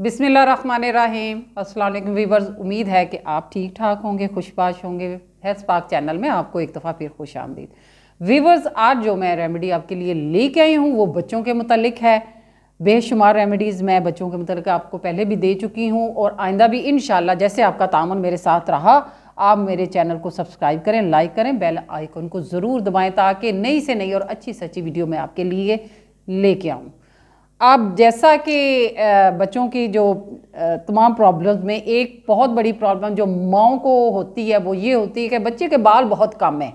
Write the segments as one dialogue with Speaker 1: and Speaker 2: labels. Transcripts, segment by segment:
Speaker 1: बिस्मिल्लाहिर्रहमानिर्रहीम। अस्सलाम वालेकुम वीवर्स, उम्मीद है कि आप ठीक ठाक होंगे, खुशबाश होंगे। हेल्थ पाक चैनल में आपको एक दफ़ा फिर खुश आमदीद। वीवर्स, आज जो मैं रेमेडी आपके लिए लेके आई हूँ वो बच्चों के मुतल्लिक है। बेशुमार रेमेडीज़ मैं बच्चों के मुतल्लिक आपको पहले भी दे चुकी हूँ और आइंदा भी इंशाल्लाह जैसे आपका तामुन मेरे साथ रहा, आप मेरे चैनल को सब्सक्राइब करें, लाइक करें, बेल आइकन को ज़रूर दबाएँ ताकि नई से नई और अच्छी से अच्छी वीडियो मैं आपके लिए लेके आऊँ। अब जैसा कि बच्चों की जो तमाम प्रॉब्लम्स में एक बहुत बड़ी प्रॉब्लम जो माओं को होती है वो ये होती है कि बच्चे के बाल बहुत कम हैं,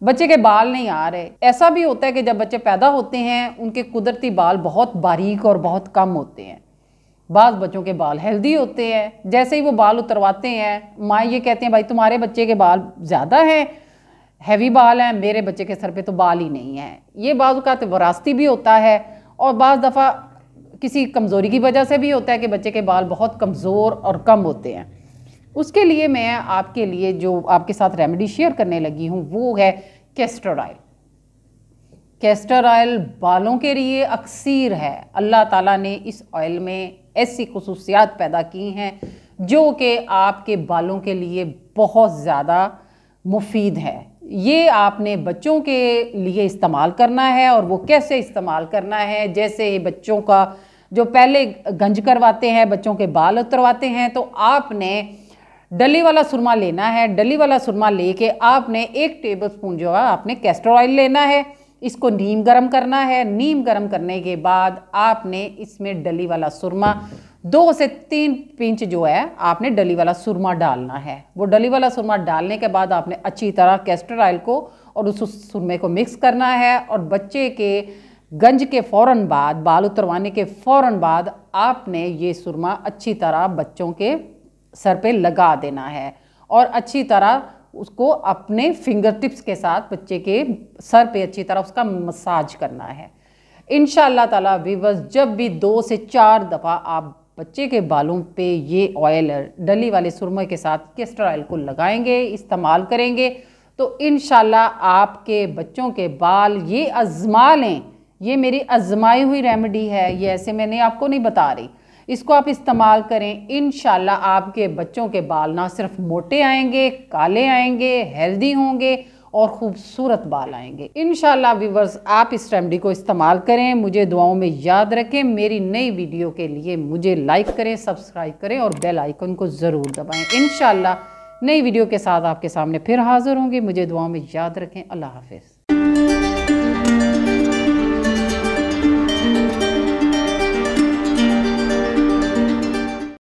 Speaker 1: बच्चे के बाल नहीं आ रहे। ऐसा भी होता है कि जब बच्चे पैदा होते हैं उनके कुदरती बाल बहुत बारीक और बहुत कम होते हैं। बाज़ बच्चों के बाल हेल्दी होते हैं, जैसे ही वो बाल उतरवाते हैं माँ ये कहते हैं भाई तुम्हारे बच्चे के बाल ज़्यादा हैं, हैवी बाल हैं, मेरे बच्चे के सर पे तो बाल ही नहीं है। ये बाज़ औक़ात विरासती भी होता है और बाज़ दफ़ा किसी कमज़ोरी की वजह से भी होता है कि बच्चे के बाल बहुत कमज़ोर और कम होते हैं। उसके लिए मैं आपके लिए जो आपके साथ रेमेडी शेयर करने लगी हूँ वो है कैस्टर ऑयल। कैस्टर ऑयल बालों के लिए अक्सीर है। अल्लाह ताला ने इस ऑयल में ऐसी खुसूसियात पैदा की हैं जो कि आपके बालों के लिए बहुत ज़्यादा मुफीद है। ये आपने बच्चों के लिए इस्तेमाल करना है और वो कैसे इस्तेमाल करना है, जैसे बच्चों का जो पहले गंज करवाते हैं, बच्चों के बाल उतरवाते हैं, तो आपने डली वाला सुरमा लेना है। डली वाला सुरमा लेके आपने 1 टेबलस्पून जो है आपने कैस्टर ऑयल लेना है। इसको नीम गरम करना है। नीम गरम करने के बाद आपने इसमें डली वाला सुरमा 2 से 3 पिंच जो है आपने डली वाला सुरमा डालना है। वो डली वाला सुरमा डालने के बाद आपने अच्छी तरह कैस्टर ऑयल को और उस सुरमे को मिक्स करना है और बच्चे के गंज के फ़ौरन बाद, बाल उतरवाने के फ़ौरन बाद आपने ये सुरमा अच्छी तरह बच्चों के सर पे लगा देना है और अच्छी तरह उसको अपने फिंगर टिप्स के साथ बच्चे के सर पे अच्छी तरह उसका मसाज करना है। इंशाअल्लाह ताला व्यूअर्स, जब भी 2 से 4 दफ़ा आप बच्चे के बालों पे ये ऑयल डली वाले सुरमे के साथ कैस्टर ऑयल को लगाएंगे, इस्तेमाल करेंगे, तो इंशाअल्लाह आपके बच्चों के बाल ये आज़मा लें। ये मेरी आजमाई हुई रेमेडी है, ये ऐसे मैंने आपको नहीं बता रही। इसको आप इस्तेमाल करें, इंशाल्लाह आपके बच्चों के बाल ना सिर्फ मोटे आएंगे, काले आएंगे, हेल्दी होंगे और ख़ूबसूरत बाल आएंगे। इंशाल्लाह व्यूअर्स, आप इस रेमेडी को इस्तेमाल करें, मुझे दुआओं में याद रखें। मेरी नई वीडियो के लिए मुझे लाइक करें, सब्सक्राइब करें और बेल आइकन को ज़रूर दबाएँ। इंशाल्लाह नई वीडियो के साथ आपके सामने फिर हाज़िर होंगे। मुझे दुआओं में याद रखें। अल्लाह हाफ़िज़।